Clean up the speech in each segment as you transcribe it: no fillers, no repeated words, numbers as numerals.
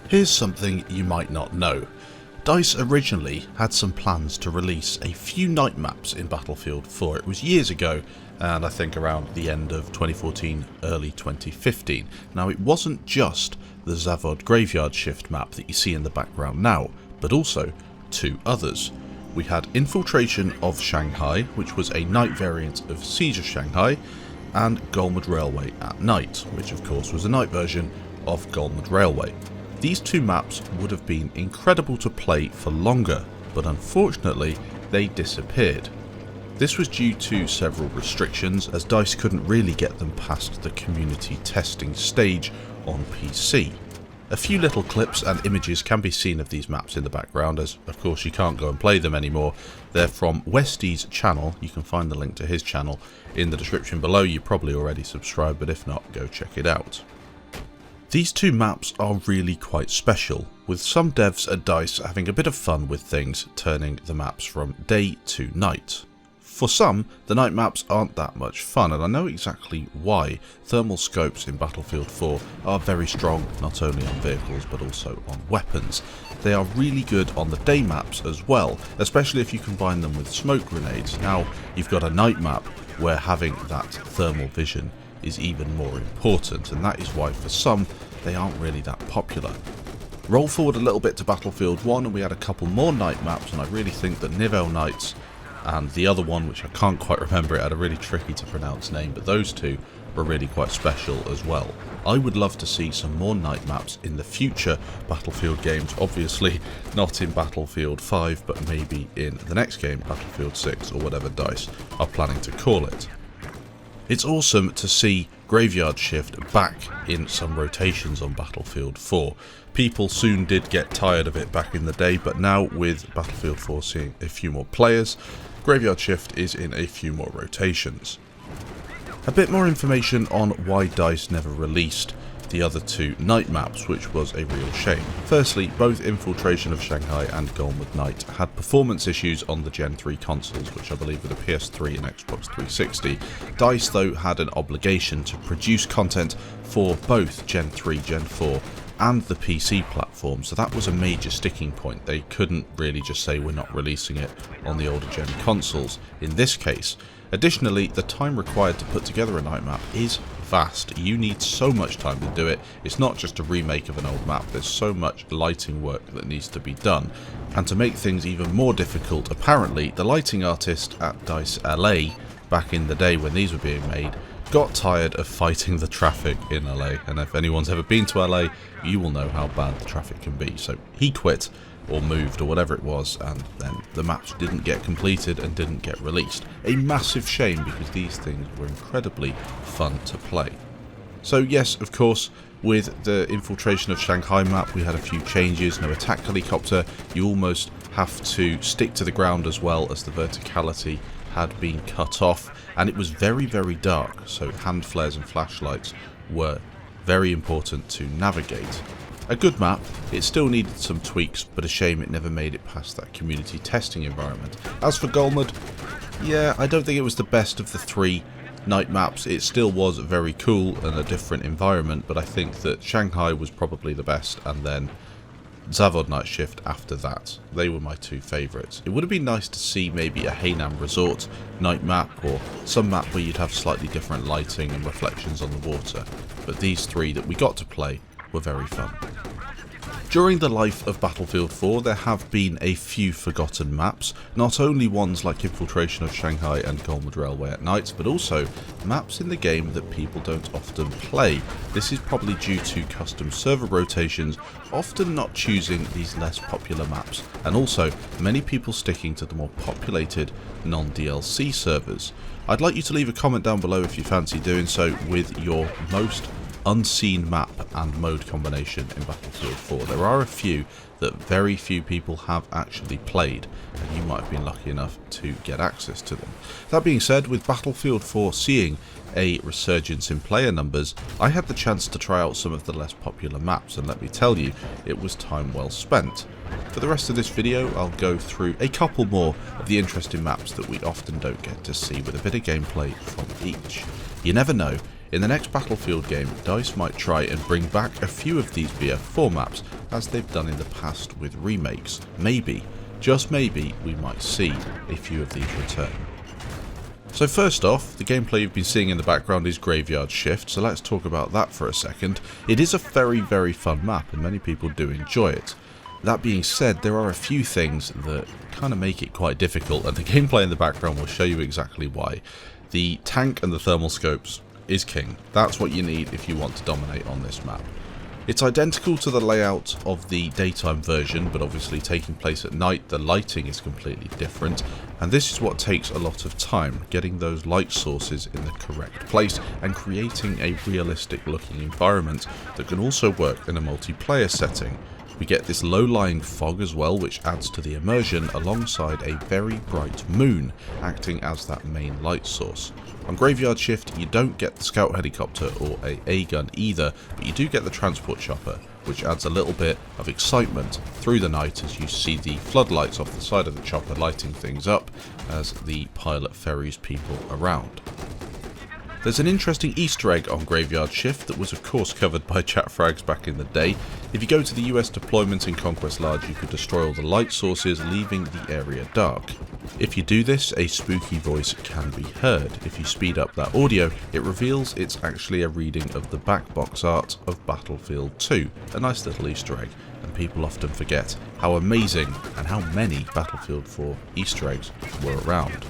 Here's something you might not know. DICE originally had some plans to release a few night maps in Battlefield 4. It was years ago, and I think around the end of 2014, early 2015. Now, it wasn't just the Zavod Graveyard Shift map that you see in the background now, but also two others. We had Infiltration of Shanghai, which was a night variant of Siege of Shanghai, and Golmud Railway at night, which of course was a night version of Golmud Railway. These two maps would have been incredible to play for longer, but unfortunately they disappeared. This was due to several restrictions, as DICE couldn't really get them past the community testing stage on PC. A few little clips and images can be seen of these maps in the background, as of course you can't go and play them anymore. They're from Westy's channel. You can find the link to his channel in the description below. You probably already subscribed, but if not, go check it out. These two maps are really quite special, with some devs at DICE having a bit of fun with things, turning the maps from day to night. For some, the night maps aren't that much fun, and I know exactly why. Thermal scopes in Battlefield 4 are very strong, not only on vehicles but also on weapons. They are really good on the day maps as well, especially if you combine them with smoke grenades. Now you've got a night map where having that thermal vision is even more important, and that is why for some they aren't really that popular. Roll forward a little bit to Battlefield 1 and we had a couple more night maps, and I really think that Nivelle Nights and the other one, which I can't quite remember, it had a really tricky to pronounce name, but those two were really quite special as well. I would love to see some more night maps in the future Battlefield games, obviously not in Battlefield 5, but maybe in the next game, Battlefield 6 or whatever DICE are planning to call it. It's awesome to see Graveyard Shift back in some rotations on Battlefield 4. People soon did get tired of it back in the day, but now with Battlefield 4 seeing a few more players, Graveyard Shift is in a few more rotations. A bit more information on why DICE never released the other two night maps, which was a real shame. Firstly, both Infiltration of Shanghai and Golmud Night had performance issues on the Gen 3 consoles, which I believe were the PS3 and Xbox 360. DICE though had an obligation to produce content for both Gen 3, Gen 4 and the PC platform, so that was a major sticking point. They couldn't really just say we're not releasing it on the older gen consoles in this case. Additionally, the time required to put together a night map is vast. You need so much time to do it. It's not just a remake of an old map, there's so much lighting work that needs to be done. And to make things even more difficult, apparently the lighting artist at DICE LA back in the day when these were being made got tired of fighting the traffic in LA, and if anyone's ever been to LA, you will know how bad the traffic can be. So he quit or moved or whatever it was, and then the maps didn't get completed and didn't get released. A massive shame, because these things were incredibly fun to play. So yes, of course, with the Infiltration of Shanghai map we had a few changes. No attack helicopter, you almost have to stick to the ground as well, as the verticality had been cut off, and it was very, very dark, so hand flares and flashlights were very important to navigate. A good map, it still needed some tweaks, but a shame it never made it past that community testing environment. As for Golmud, yeah, I don't think it was the best of the three night maps. It still was very cool and a different environment, but I think that Shanghai was probably the best, and then Zavod Night Shift after that. They were my two favourites. It would have been nice to see maybe a Hainam Resort night map, or some map where you'd have slightly different lighting and reflections on the water, but these three that we got to play were very fun. During the life of Battlefield 4 there have been a few forgotten maps, not only ones like Infiltration of Shanghai and Golmud Railway at night, but also maps in the game that people don't often play. This is probably due to custom server rotations often not choosing these less popular maps, and also many people sticking to the more populated non-DLC servers. I'd like you to leave a comment down below if you fancy doing so with your most unseen map and mode combination in Battlefield 4. There are a few that very few people have actually played, and you might have been lucky enough to get access to them. That being said, with Battlefield 4 seeing a resurgence in player numbers, I had the chance to try out some of the less popular maps, and let me tell you, it was time well spent. For the rest of this video, I'll go through a couple more of the interesting maps that we often don't get to see, with a bit of gameplay from each. You never know, in the next Battlefield game, DICE might try and bring back a few of these BF4 maps as they've done in the past with remakes. Maybe, just maybe, we might see a few of these return. So first off, the gameplay you've been seeing in the background is Graveyard Shift, so let's talk about that for a second. It is a very fun map and many people do enjoy it. That being said, there are a few things that kind of make it quite difficult, and the gameplay in the background will show you exactly why. The tank and the thermal scopes is king. That's what you need if you want to dominate on this map. It's identical to the layout of the daytime version, but obviously taking place at night, the lighting is completely different, and this is what takes a lot of time, getting those light sources in the correct place and creating a realistic looking environment that can also work in a multiplayer setting. We get this low-lying fog as well, which adds to the immersion, alongside a very bright moon acting as that main light source. On Graveyard Shift, you don't get the scout helicopter or a A-gun either, but you do get the transport chopper, which adds a little bit of excitement through the night as you see the floodlights off the side of the chopper lighting things up as the pilot ferries people around. There's an interesting Easter egg on Graveyard Shift that was of course covered by chat frags back in the day. If you go to the US deployment in Conquest Large, you could destroy all the light sources, leaving the area dark. If you do this, a spooky voice can be heard. If you speed up that audio, it reveals it's actually a reading of the back box art of Battlefield 2, a nice little Easter egg, and people often forget how amazing and how many Battlefield 4 Easter eggs were around.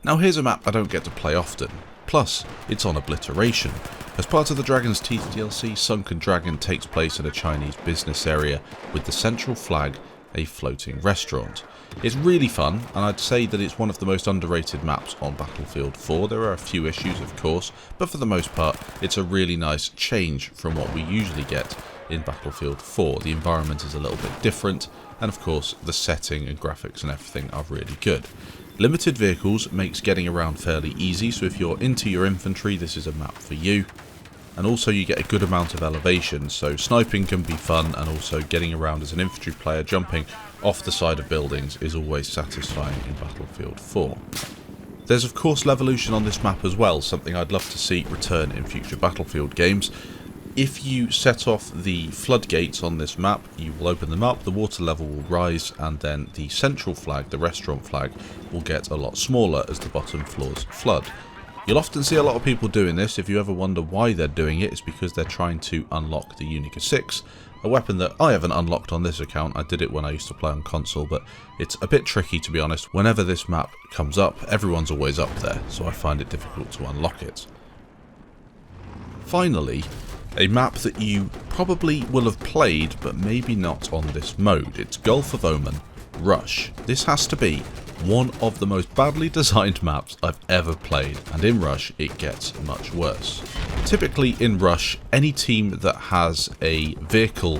Now here's a map I don't get to play often, plus it's on Obliteration. As part of the Dragon's Teeth DLC, Sunken Dragon takes place in a Chinese business area with the central flag a floating restaurant. It's really fun, and I'd say that it's one of the most underrated maps on Battlefield 4. There are a few issues of course, but for the most part it's a really nice change from what we usually get in Battlefield 4. The environment is a little bit different, and of course the setting and graphics and everything are really good. Limited vehicles makes getting around fairly easy, so if you're into your infantry, this is a map for you. And also you get a good amount of elevation, so sniping can be fun, and also getting around as an infantry player, jumping off the side of buildings is always satisfying in Battlefield 4. There's of course Levolution on this map as well, something I'd love to see return in future Battlefield games. If you set off the floodgates on this map, you will open them up, the water level will rise, and then the central flag, the restaurant flag, will get a lot smaller as the bottom floors flood. You'll often see a lot of people doing this. If you ever wonder why they're doing it, it's because they're trying to unlock the Unica 6, a weapon that I haven't unlocked on this account. I did it when I used to play on console, but it's a bit tricky to be honest. Whenever this map comes up, everyone's always up there, so I find it difficult to unlock it. Finally, a map that you probably will have played, but maybe not on this mode. It's Gulf of Oman, Rush. This has to be one of the most badly designed maps I've ever played, and in Rush it gets much worse. Typically in Rush, any team that has a vehicle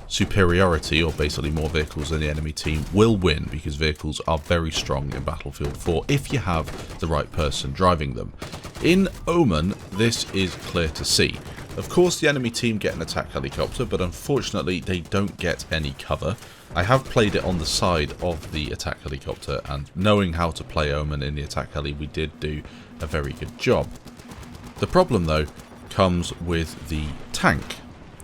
superiority, or basically more vehicles than the enemy team, will win, because vehicles are very strong in Battlefield 4 if you have the right person driving them. In Oman, this is clear to see. Of course the enemy team get an attack helicopter, but unfortunately they don't get any cover. I have played it on the side of the attack helicopter, and knowing how to play Omen in the attack heli, we did do a very good job. The problem though comes with the tank.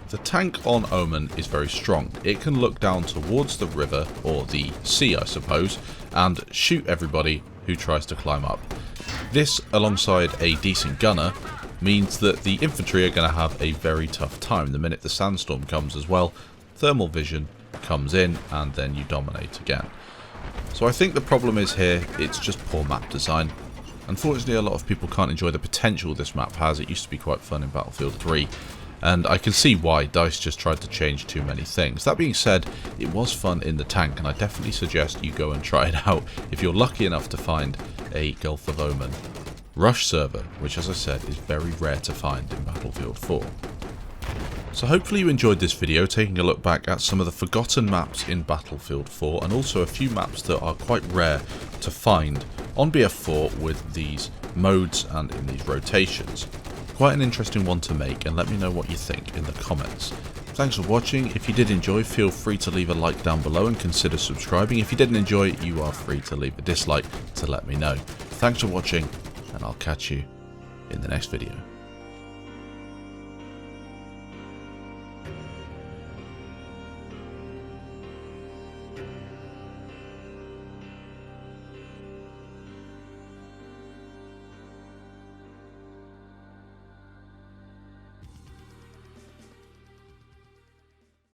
The tank on Omen is very strong. It can look down towards the river, or the sea I suppose, and shoot everybody who tries to climb up. This, alongside a decent gunner, means that the infantry are going to have a very tough time. The minute the sandstorm comes as well, thermal vision comes in and then you dominate again. So I think the problem is here, it's just poor map design. Unfortunately, a lot of people can't enjoy the potential this map has. It used to be quite fun in Battlefield 3, and I can see why DICE just tried to change too many things. That being said, it was fun in the tank, and I definitely suggest you go and try it out if you're lucky enough to find a Gulf of Oman Rush server, which as I said is very rare to find in Battlefield 4. So hopefully you enjoyed this video, taking a look back at some of the forgotten maps in Battlefield 4, and also a few maps that are quite rare to find on BF4 with these modes and in these rotations. Quite an interesting one to make, and let me know what you think in the comments. Thanks for watching. If you did enjoy, feel free to leave a like down below and consider subscribing. If you didn't enjoy, you are free to leave a dislike to let me know. Thanks for watching, and I'll catch you in the next video.